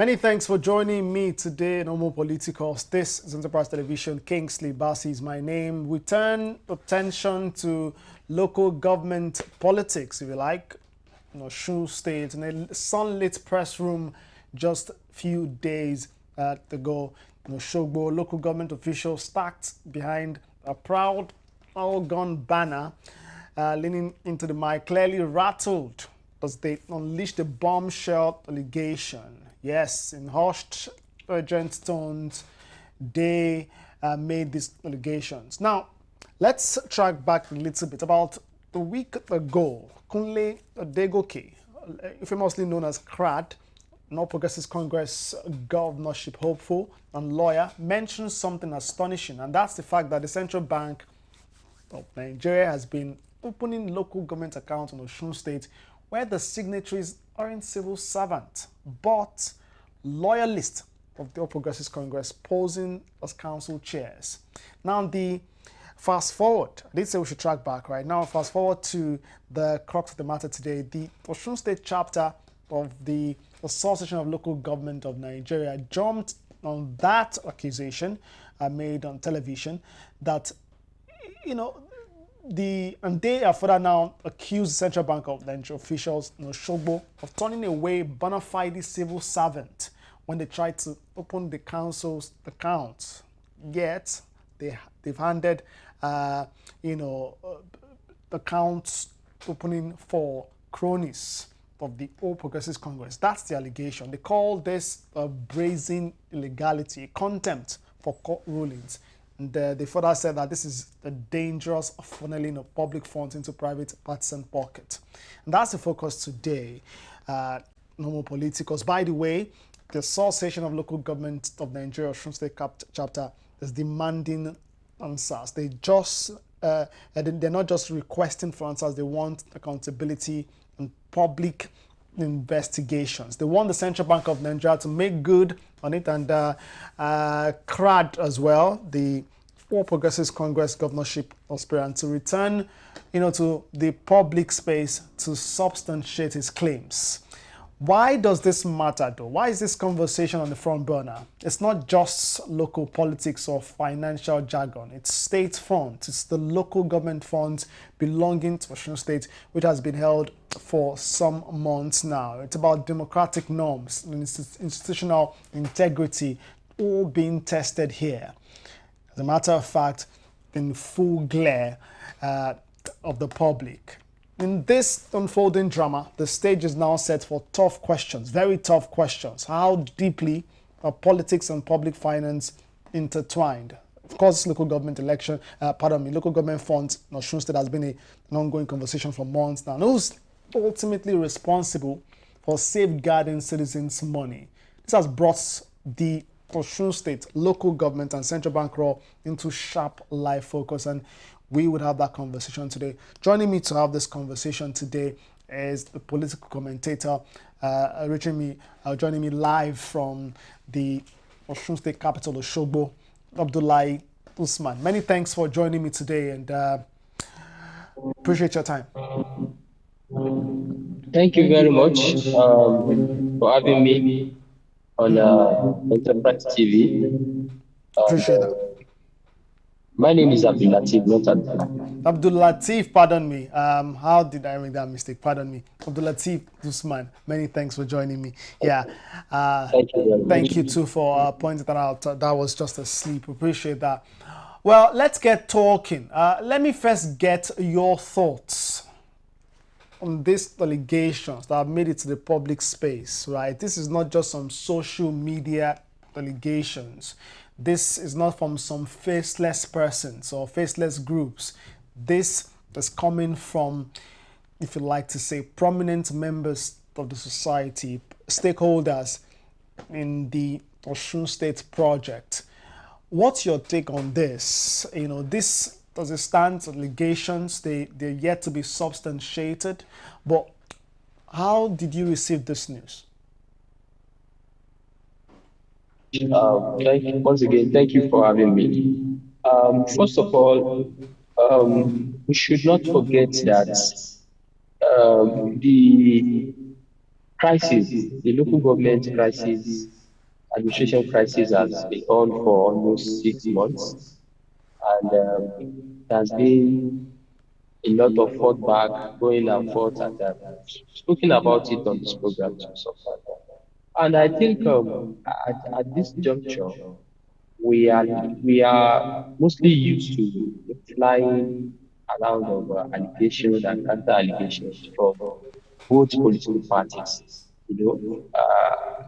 Many thanks for joining me today in Homo Politicus. This is Enterprise Television. Kingsley Bassi is my name. We turn attention to local government politics, if you like. Osun State, in a sunlit press room just a few days ago. Shogbo, local government officials stacked behind a proud Algon banner, leaning into the mic, clearly rattled as they unleashed a bombshell allegation. Yes, in hushed, urgent tones, they made these allegations. Now, let's track back a little bit. About a week ago, Kunle Adegoke, famously known as CRAD, All Progressives Congress governorship hopeful and lawyer, mentioned something astonishing, and that's the fact that the Central Bank of Nigeria has been opening local government accounts in Osun State where the signatories aren't civil servants, but loyalists of the All Progressives Congress posing as council chairs. Now, the fast forward, I did say we should track back right now. Fast forward to the crux of the matter today. The Osun State chapter of the Association of Local Government of Nigeria jumped on that accusation made on television that, and they are further now accused the Central Bank of Nigeria officials in Shogbo of turning away bona fide civil servant when they tried to open the council's accounts. Yet they've handed accounts opening for cronies of the All Progressives Congress. That's the allegation. They call this a brazen illegality, contempt for court rulings. And they further said that this is a dangerous funneling of public funds into private partisan pocket. And that's the focus today. Homo Politicus. By the way, the Association of Local Government of Nigeria, Osun State chapter, is demanding answers. They're not just requesting for answers. They want accountability and public investigations. They want the Central Bank of Nigeria to make good on it, and CRAD as well, the All Progressives Congress governorship aspirant, to return, to the public space to substantiate his claims. Why does this matter, though? Why is this conversation on the front burner? It's not just local politics or financial jargon. It's state funds. It's the local government funds belonging to Osun State, which has been held for some months now. It's about democratic norms and institutional integrity all being tested here. As a matter of fact, in full glare of the public. In this unfolding drama, the stage is now set for tough questions, very tough questions. How deeply are politics and public finance intertwined? Of course, local government local government funds in Osun State has been an ongoing conversation for months now. And who's ultimately responsible for safeguarding citizens' money? This has brought the Osun State local government and central bank role into sharp live focus, and we would have that conversation today. Joining me to have this conversation today is the political commentator joining me live from the Osun State capital, Osogbo, Abdullahi Usman. Many thanks for joining me today, and appreciate your time. Thank you very much for having me on Enterprise TV. Appreciate that. My name is Abdul Latif, not Abdullah. Abdul Latif, pardon me. How did I make that mistake? Pardon me. Abdul Latif Usman, many thanks for joining me. Yeah. Thank you too for pointing that out. That was just a sleep. Appreciate that. Well, let's get talking. Let me first get your thoughts on these allegations that have made it to the public space, right? This is not just some social media allegations. This is not from some faceless persons or faceless groups. This is coming from, if you like to say, prominent members of the society, stakeholders in the Osun State project. What's your take on this? This, as it stands, allegations, they're yet to be substantiated. But how did you receive this news? Once again, thank you for having me. First of all, we should not forget that the crisis, the local government crisis, administration crisis has been on for almost 6 months, and it has been a lot of fought back, going and forth, and spoken about it on this program too sometimes. And I think at this juncture, we are we are mostly used to flying around of allegation and counter allegations from both political parties, you know,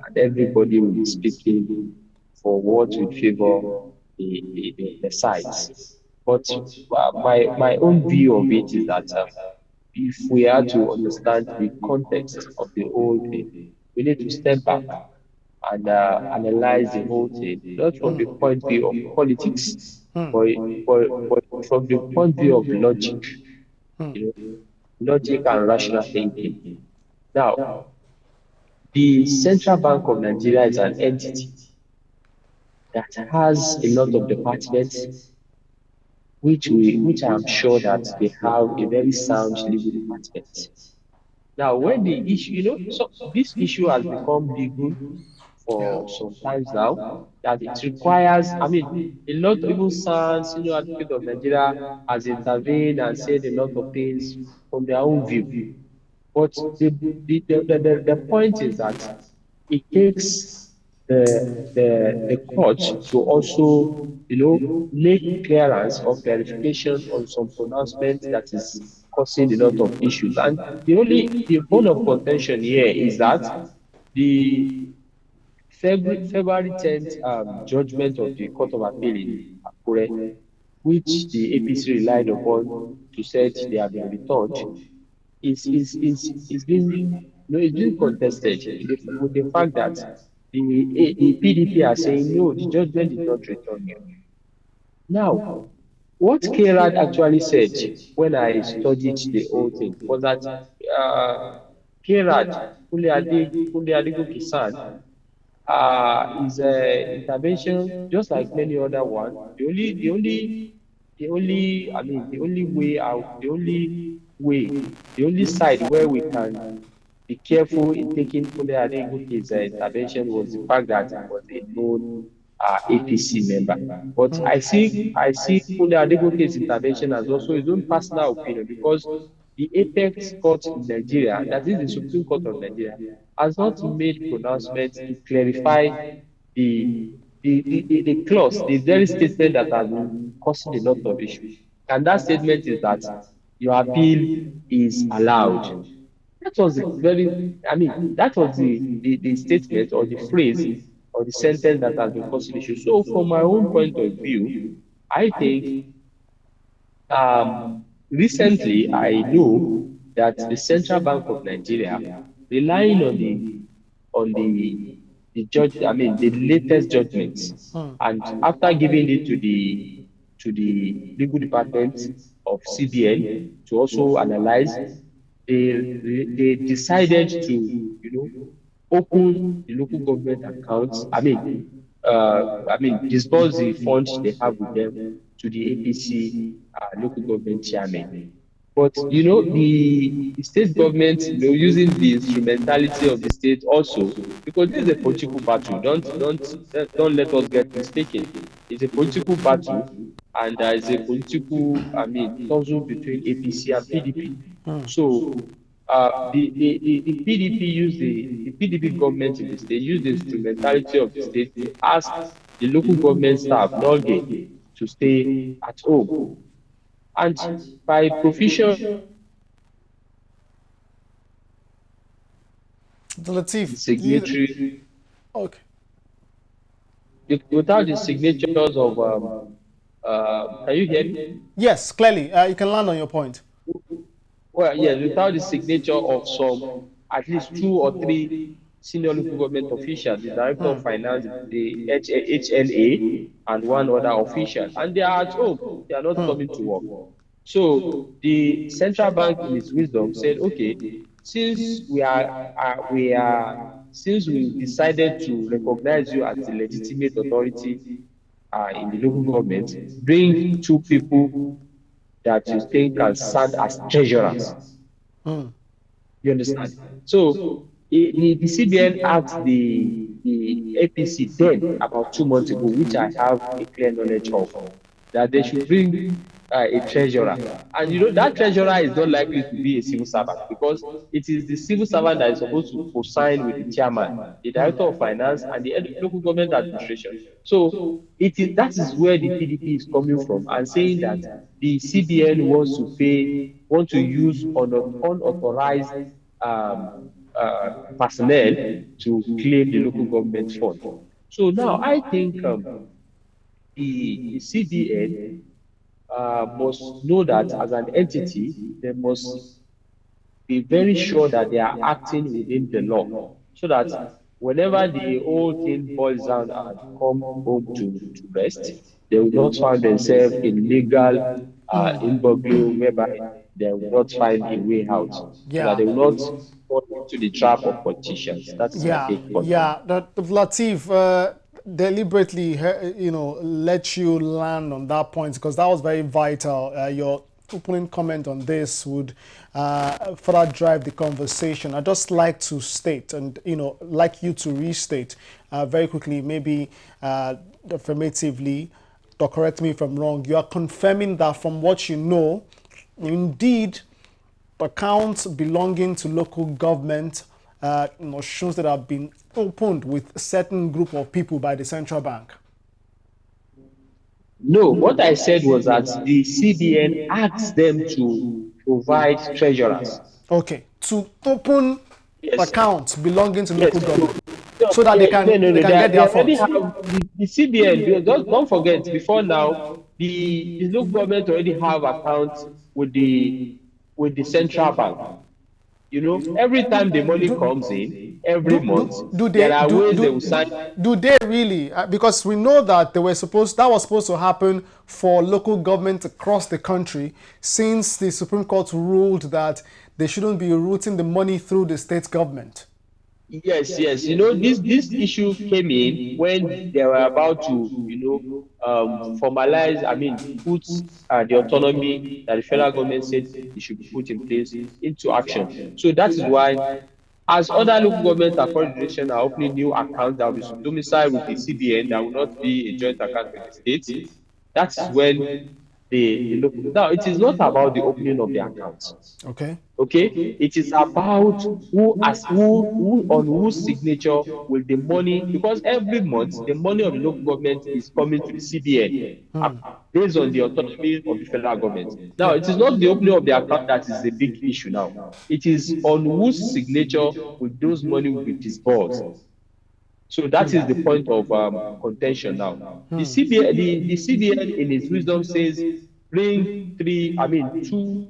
and everybody will be speaking for what would favor the sides. But my own view of it is that if we are to understand the context of the whole thing, we need to step back and analyze the whole thing, not from the point of view of politics, but, but from the point of view of logic, you logic and rational thinking. Now, the Central Bank of Nigeria is an entity that has a lot of departments, which I'm sure that they have a very sound legal department. Now, when the issue, so this issue has become legal for some times now, that it requires, I mean, a lot, even SAN, Senior Advocate of Nigeria, has intervened and said a lot of things from their own view. But the point is that it takes the court to also, make clearance or clarification on some pronouncement that is causing a lot of issues. And the bone of contention here is that the February 10th judgment of the Court of Appeal in Akure, which the APC relied upon to say they have been returned, is being, it's being contested with the fact that the PDP are saying no, the judgment did not return you. Now, what KRAD actually said when I studied the whole thing was that uh, KRAD, Kunle Adegoke San, is a intervention just like many other one. I mean, the only way out, way, the only side where we can be careful in taking Kunle Adegoke's intervention was the fact that he was a known APC member. But I see Kunle Adegoke's intervention as also his own personal opinion, because the apex court in Nigeria, that is the Supreme Court of Nigeria, has not made pronouncements to clarify the the clause, the very statement that has been causing a lot of issues. And that statement is that your appeal is allowed. That was the very, I mean, that was the statement or the phrase or the sentence that has been causing issues. So, from my own point of view, I think um, recently I know that the Central Bank of Nigeria, relying on the judge, I mean, the latest judgments, and after giving it to the legal department of CBN to also analyze, they decided to, open the local government accounts. I mean, disburse the funds they have with them to the APC local government chairman. But the state government, using the instrumentality of the state also, because this is a political battle. Don't let us get mistaken. It's a political battle, and there is a political, I mean, tussle between APC and PDP. So the PDP used the PDP government in the state used the instrumentality of the state to ask the local government staff, NOLGE, to stay at home. And by provision, the Latif, signatory, okay. without the signatures of, can you hear me? Yes, clearly. You can land on your point. Well, yes, without the signature of some, at least two or three senior local government officials, the director of finance, the HLA, and one other official, and they are at home, they are not coming to work. So the central bank, in its wisdom, said, okay, since since we decided to recognize you as the legitimate authority in the local government, bring two people that you think can serve as treasurers. You understand? So the CBN asked the APC then about 2 months ago, which I have a clear knowledge of, that they should bring a treasurer. And you know, that treasurer is not likely to be a civil servant, because it is the civil servant that is supposed to co-sign with the chairman, the director of finance, and the head of local government administration. So that is where the PDP is coming from and saying that the CBN want to use unauthorized um, uh, personnel to claim the local government fund. So now I think the CBN must know that as an entity, they must be very sure that they are acting within the law, so that whenever the whole thing boils down and come home to rest, they will not find themselves in legal imbroglio whereby they will not find a way out, so that Yeah. they will not fall into the trap of politicians. That is my Yeah, take on that. yeah. That Latif deliberately, let you land on that point because that was very vital. Your opening comment on this would further drive the conversation. I'd just like to state, and like you to restate very quickly, maybe affirmatively, or correct me if I'm wrong. You are confirming that from what you know, indeed, accounts belonging to local government, shows that have been opened with a certain group of people by the central bank. No, what I said was that the CBN asked them to provide treasurers. Okay, to open Yes, accounts belonging to yes. local So, government, no, so that yeah, no, no, they no. can get They their already funds. have the CBN. Don't forget, before now, the local government already have accounts with the central bank. You know, every time the money Do, comes in, every do, month, there are ways they will sign. do they really? Because we know that that was supposed to happen for local government across the country, since the Supreme Court ruled that they shouldn't be routing the money through the state government. Yes, yes. You know, this issue came in when they were about to, formalize, I mean, put the autonomy that the federal government said it should be put in place into action. So that is why, as other local governments across the nation are opening new accounts that will be domiciled with the CBN, that will not be a joint account with the state, that is when the local. Now, it is not about the opening of the accounts. Okay. Okay, it is about who on whose signature will the money, because every month the money of the local government is coming to the CBN based on the autonomy of the federal government. Now, Yeah. it is not the opening of the account that is the big issue now. It is on whose signature will those money will be disbursed. So that is the point of contention now. The CBN in its wisdom says bring two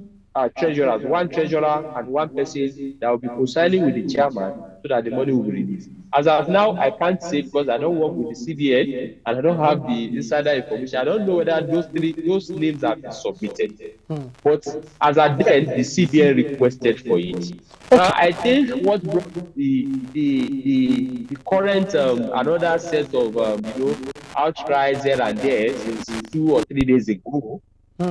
treasurers, one treasurer and one person that will be co-signing with the chairman, so that the money will be released. As of now, I can't say, because I don't work with the CBN and I don't have the insider information. I don't know whether those names have been submitted. But as at then, the CBN requested for it. Now, Okay. I think what brought the current another set of outcries here and there since 2 or 3 days ago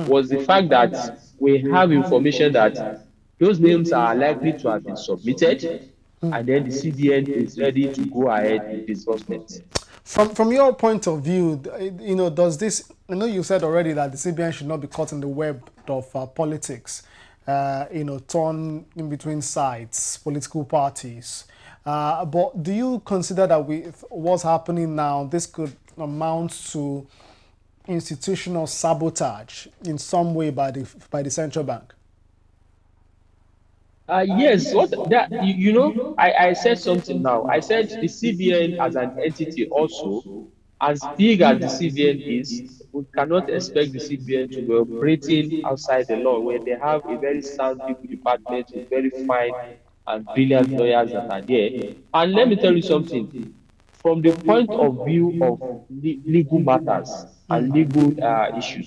was the fact that we have information that those names are likely to have been submitted, and then the CBN is ready to go ahead with disbursement. From your point of view, does this? I know you said already that the CBN should not be caught in the web of politics. Torn in between sides, political parties. But do you consider that with what's happening now, this could amount to institutional sabotage in some way by the central bank? Yes, what that I said something now. I said the CBN as an entity also, as big as the CBN is, we cannot expect the CBN to be operating outside the law, when they have a very sound legal department with very fine and brilliant lawyers that are there. And let me tell you something, from the point of view of legal matters and legal issues,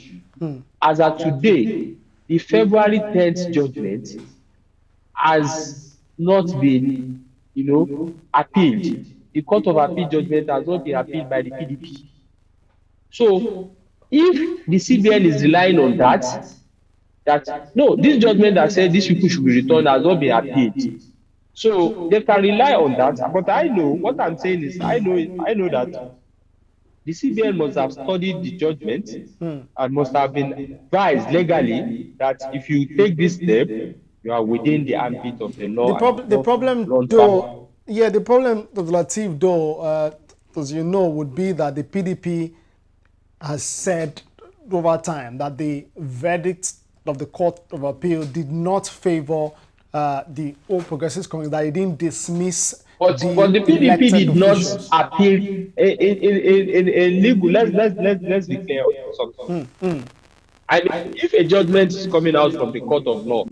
as of today, the February 10th judgment has not been, appealed. The Court of Appeal judgment has not been appealed by the PDP. So, if the CBN is relying on that no, this judgment that said these people should be returned has not been appealed. So they can rely on that. But I know what I'm saying is I know that the CBN must have studied the judgment and must have been advised legally that if you take this step, you are within the ambit of the The law and problem, the problem run fast. though, yeah, the problem of Latif though, as you know, would be that the PDP has said over time that the verdict of the Court of Appeal did not favor the All Progressives Congress, that it didn't dismiss But the the PDP elected did not officials. appeal in legal. Let's be clear on something. I mean, if a judgment is coming out from the court of law,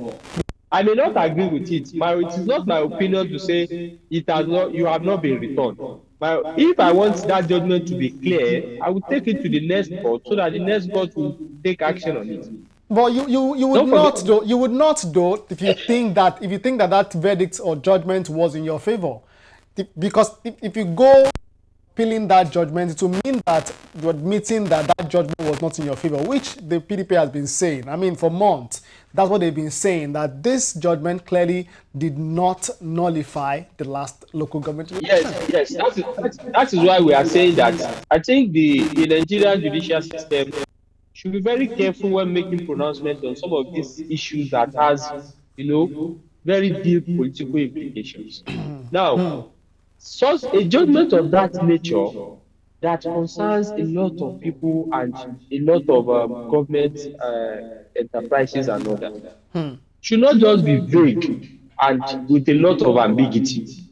I may not agree with it. It is not my opinion to say it has not. You have not been returned. If I want that judgment to be clear, I will take it to the next court so that the next court will take action on it. But you would Don't forget. not though, if you think that that verdict or judgment was in your favor, because if you go appealing that judgment, it will mean that you're admitting that that judgment was not in your favor, which the PDP has been saying. I mean, for months, that's what they've been saying, that this judgment clearly did not nullify the last local government election. Yes. That is why we are saying that I think the Nigerian judicial system should be very careful when making pronouncements on some of these issues that has, you know, very deep political implications. Now, such a judgment of that nature that concerns a lot of people and a lot of government enterprises and all that should not just be vague and with a lot of ambiguity.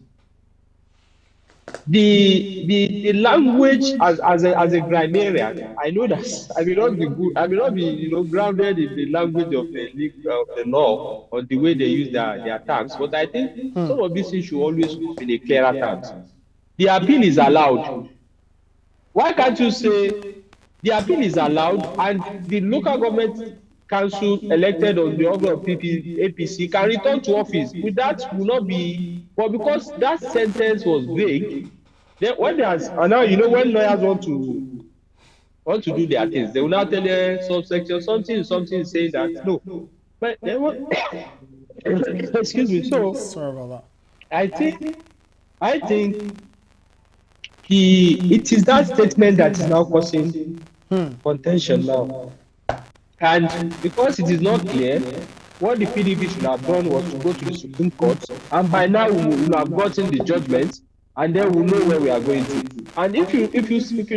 The language as a grammarian, I know that I may not be good, I may not be grounded in the language of the law or the way they use their terms, but I think some of these things should always come in a clearer terms. The appeal is allowed. Why can't you say the appeal is allowed and the local government council elected on the order of APC can return to office? With that will not be, but because that sentence was vague, then when there's and now when lawyers want to do their things, they will now tell you subsection something saying that no. But they want excuse me. So Sorry about I think it is that statement that is now causing contention now. And because it is not clear, what the PDP should have done was to go to the Supreme Court, and by now we will have gotten the judgment, and then we'll know where we are going to. And if you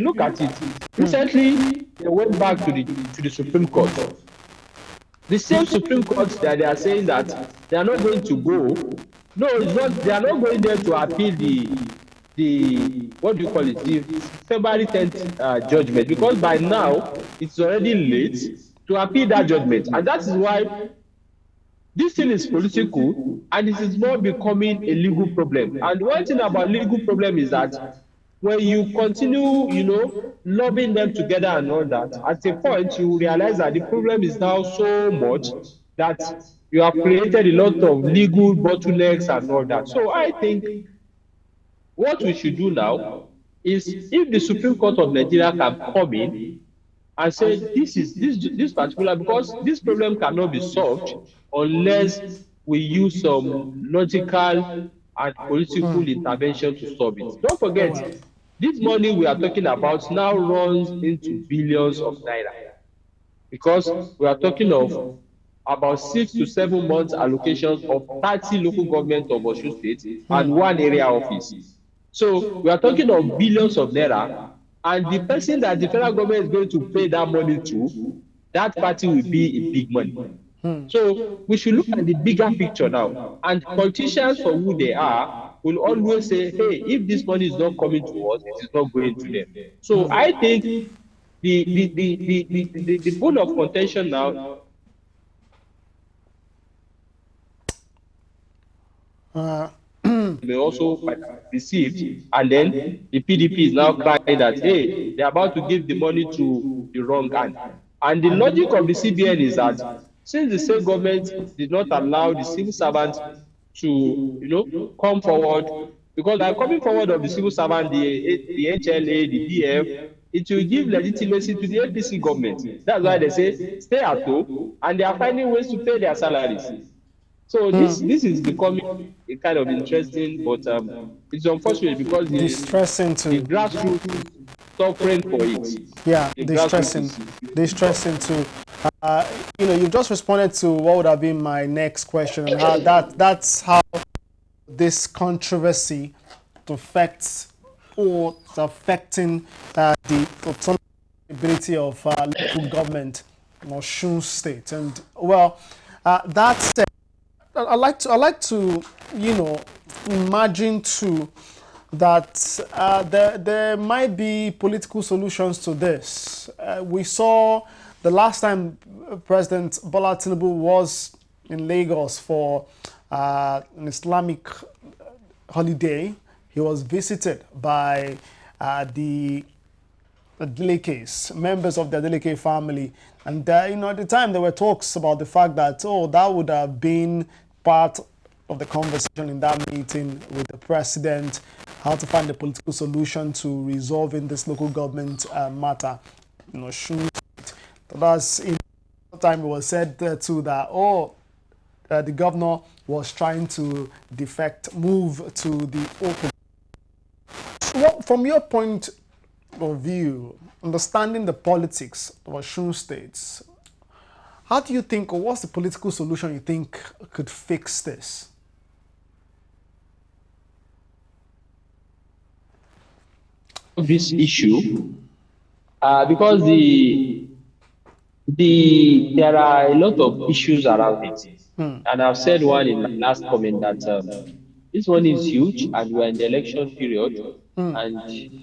look at it, recently they went back to the Supreme Court. The same Supreme Court that they are saying that they are not going to go. No, it's not. They are not going there to appeal the what do you call it? The February 10th judgment, because by now it's already late to appeal that judgment, and that is why this thing is political and it is more becoming a legal problem. And one thing about legal problem is that when you continue, lobbying them together and all that, at a point you realize that the problem is now so much that you have created a lot of legal bottlenecks and all that. So I think what we should do now is, if the Supreme Court of Nigeria can come in and say this particular, because this problem cannot be solved unless we use some logical and political intervention to solve it. Don't forget, this money we are talking about now runs into billions of naira, because we are talking of about 6 to 7 months allocations of 30 local government of Osun State and one area office. So we are talking of billions of naira, and the person that the federal government is going to pay that money to, that party will be a big money. So we should look at the bigger picture now. And politicians, for who they are, will always say, hey, if this money is not coming to us, it is not going to them. So I think the bone of contention now. May also be received, and then the PDP is now crying that, hey, they're about to give the money to the wrong hand. And the logic of the CBN is that since the state government did not allow the civil servant to come forward, because by coming forward of the civil servant, the HLA, the DF, it will give legitimacy to the APC government. That's why they say stay at home, and they are finding ways to pay their salaries. So this is becoming a kind of interesting, but it's unfortunate because Distressing the too. grassroots is suffering for it. Yeah, The grassroots distressing. is Distressing too. Uh, you've just responded to what would have been my next question, and how that's how this controversy affects or it's affecting the autonomy of local government in Osun State. And well, that said, I like to imagine too that there might be political solutions to this. We saw the last time President Bola Tinubu was in Lagos for an Islamic holiday. He was visited by the Adelekes, members of the Adeleke family. And at the time there were talks about the fact that, that would have been part of the conversation in that meeting with the president, how to find a political solution to resolving this local government matter. That's in the time it was said too that, the governor was trying to move to the open. Well, from your point of view, understanding the politics of Osun states, how do you think, or what's the political solution you think could fix this? this issue because there are a lot of issues around it. And I've said one in my last comment that this one is huge and we're in the election period, and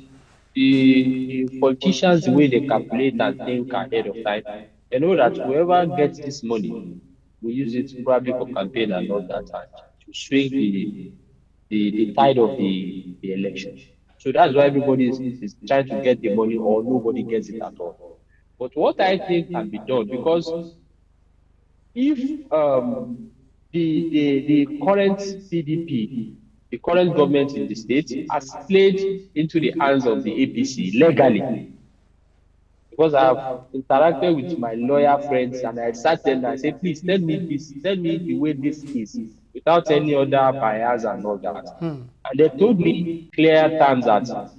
the politicians, the way they calculate and think ahead of time, they know that whoever gets this money will use it probably for campaign and all that, and to swing the tide of the election. So that's why everybody is trying to get the money or nobody gets it at all. But what I think can be done, because if the current PDP, the current government in the state, has played into the hands of the APC legally, because I've interacted with my lawyer friends and I sat them and I say, please tell me this, tell me the way this is, without any other bias and all that. And they told me clear terms that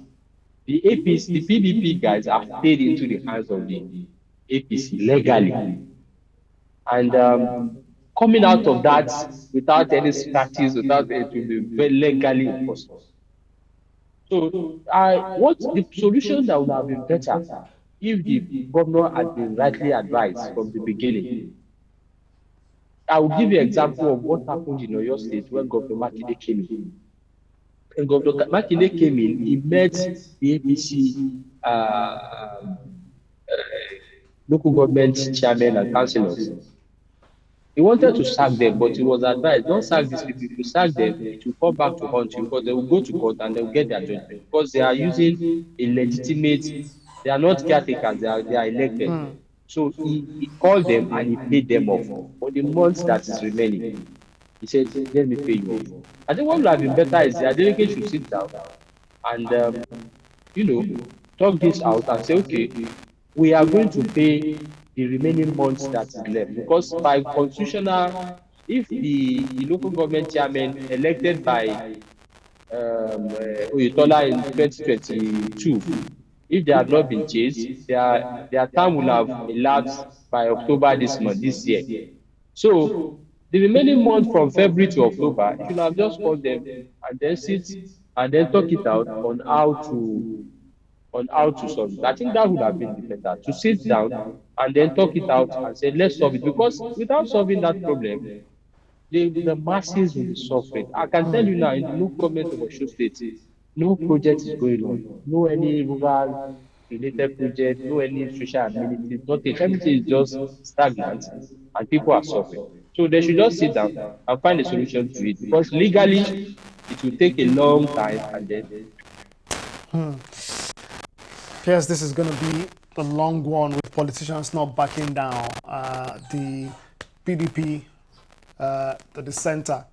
the APC, the PDP guys have played into the hands of the APC legally. And coming out of that without any scratches, without it will be very legally impossible. So what the solution that would have been better if the governor had been rightly advised from the beginning. I will give you an example of what happened in Oyo State when Governor Makinde came in. When Governor Makinde came in, he met the APC local government chairmen and councillors. He wanted to sack them, but he was advised, don't sack these people. If you sack them, it will come back to haunt you, because they will go to court and they will get their judgment, because they are using a legitimate, they are not caretakers, they are elected. So he called them and he paid them off for the months that is remaining. He said, let me pay you off. I think what would have been better is the delegate should sit down and talk this out and say, okay, we are going to pay the remaining months that is left, because by constitutional, if the local government chairman elected by Oyetola in 2022, if they had not been changed, their term will have elapsed by October this year. So the remaining month from February to October, you should have just called them and then sit and then talk it out on how to solve it. I think that would have been the better, to sit down and then talk it out and say, let's solve it. Because without solving that problem, the masses will be suffering. I can tell you now, in the local government of Osun State, no project is going on. No any rural related project, no any social amenities, nothing. Everything is just stagnant and people are suffering. So they should just sit down and find a solution to it, because legally it will take a long time and then Yes, this is going to be a long one with politicians not backing down. The PDP, the center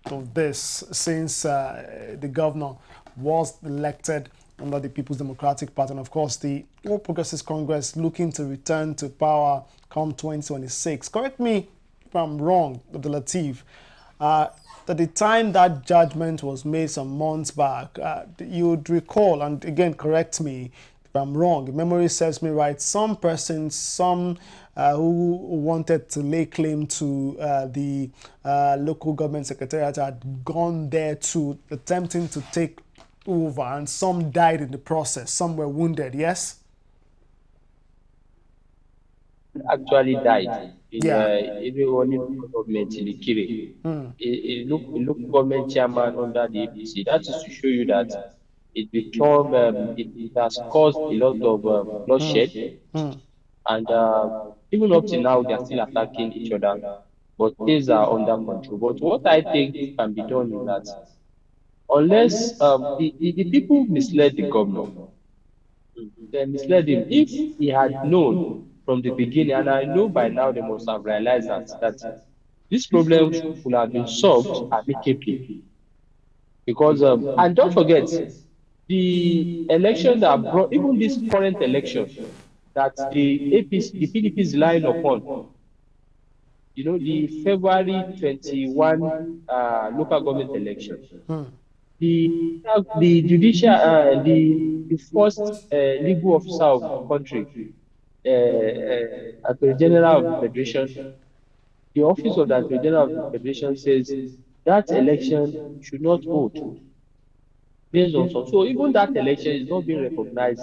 of this, since the governor was elected under the People's Democratic Party, and of course the All Progressives Congress looking to return to power come 2026. Correct me if I'm wrong, Dr. Lateef. At the time that judgment was made some months back, you'd recall, and again, correct me if I'm wrong, if memory serves me right, some persons, some who wanted to lay claim to the local government secretariat had gone there to attempting to take over, and some died in the process, some were wounded, yes? Actually died Yeah. in the only local government in Ikire. A local government chairman under the APC. That is to show you that it has caused a lot of bloodshed, and even up till now they are still attacking each other. But things are under control. But what I think can be done is that unless the people misled the governor, they misled him. If he had known from the beginning, and I know by now they must have realized that this problem could have been solved amicably. Because and don't forget the election that brought even this current election that the APC, the PDP is relying upon, the February 21 local government election, the the judicial the first legal officer of the country, Attorney General of the Federation, the office of the Attorney General of the Federation says that election should not hold based on some. So even that election is not being recognized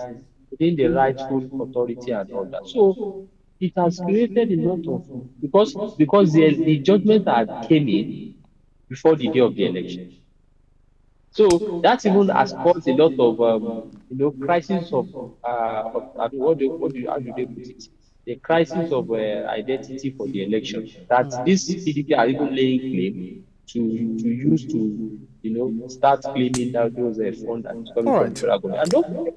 within the rightful authority and all that. So it has created a lot of because the judgment had came in before the day of the election. So that even has caused a lot of crisis of I mean, how do they put it? The crisis of identity for the election. That this PDP are even laying claim to use to start claiming that those funds that is coming All from the right. federal government. And don't forget,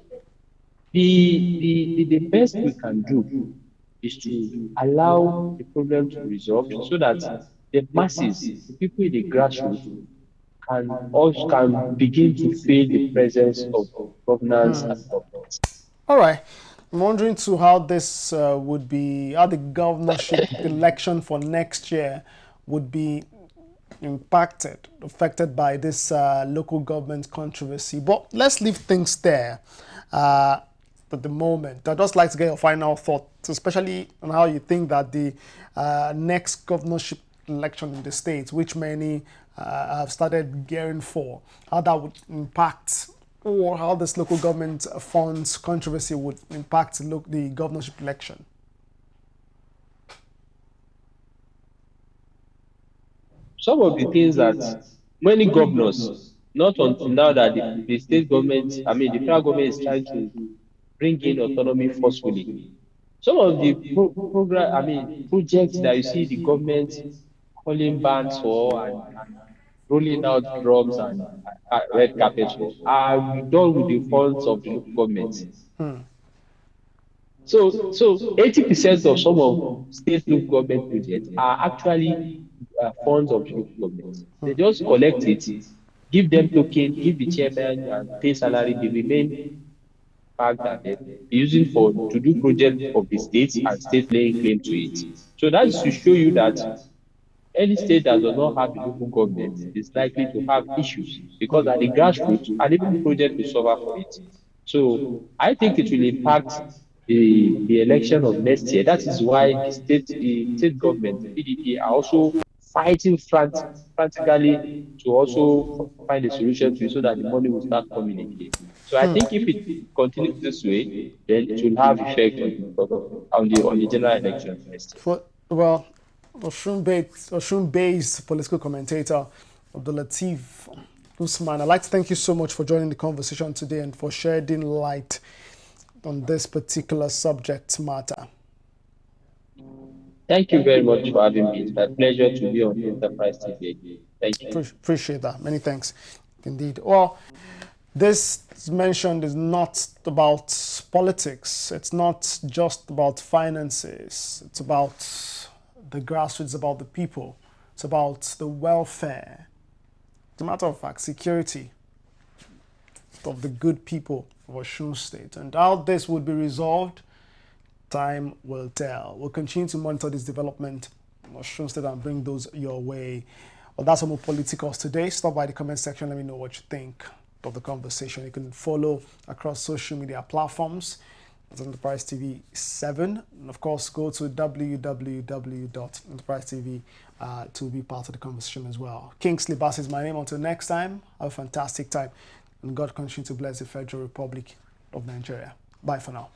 the best we can do is to allow the problem to be resolved so that the masses, the people in the grassroots, can begin to feel the presence of governance and government. All right. I'm wondering too how this would be, how the governorship election for next year would be affected by this local government controversy. But let's leave things there at the moment. I'd just like to get your final thoughts, especially on how you think that the next governorship election in the states, which many have started gearing for, how that would impact, or how this local government funds controversy would impact the governorship election. Some of the things that many governors, not until now that the state government, I mean the federal government is trying to bring in autonomy forcefully. Some of the projects that you see the government calling bands for and rolling out drums and red carpets for are done with the funds of the local government. So 80% of some of state local government projects are actually funds of the local government. They just collect it, give them token, give the chairman and pay salary. The remain fact that they using for to do project of the states and state laying claim to it. So that is to show you that any state that does not have a local government is likely to have issues because at the grassroots and even project will suffer for it. So I think it will impact the election of next year. That is why the state government, the PDP, are also fighting frantically to also find a solution to it so that the money will start coming again. So I think if it continues this way, then it will have effect on the general election next year. Well, Oshun-based political commentator Abdul Latif Usman, I'd like to thank you so much for joining the conversation today and for shedding light on this particular subject matter. Thank you very much for having me. It's my pleasure to be on Enterprise TV again. Thank you. Appreciate that. Many thanks indeed. Well, this mentioned is not about politics. It's not just about finances. It's about the grassroots, about the people. It's about the welfare. As a matter of fact, security of the good people of Osun State. And how this would be resolved, time will tell. We'll continue to monitor this development in Osun State and bring those your way. Well, that's Homo Politicus today. Stop by the comment section. Let me know what you think of the conversation. You can follow across social media platforms. It's Enterprise TV 7. And of course, go to www.enterprisetv to be part of the conversation as well. Kingsley Bass is my name. Until next time, have a fantastic time. And God continue to bless the Federal Republic of Nigeria. Bye for now.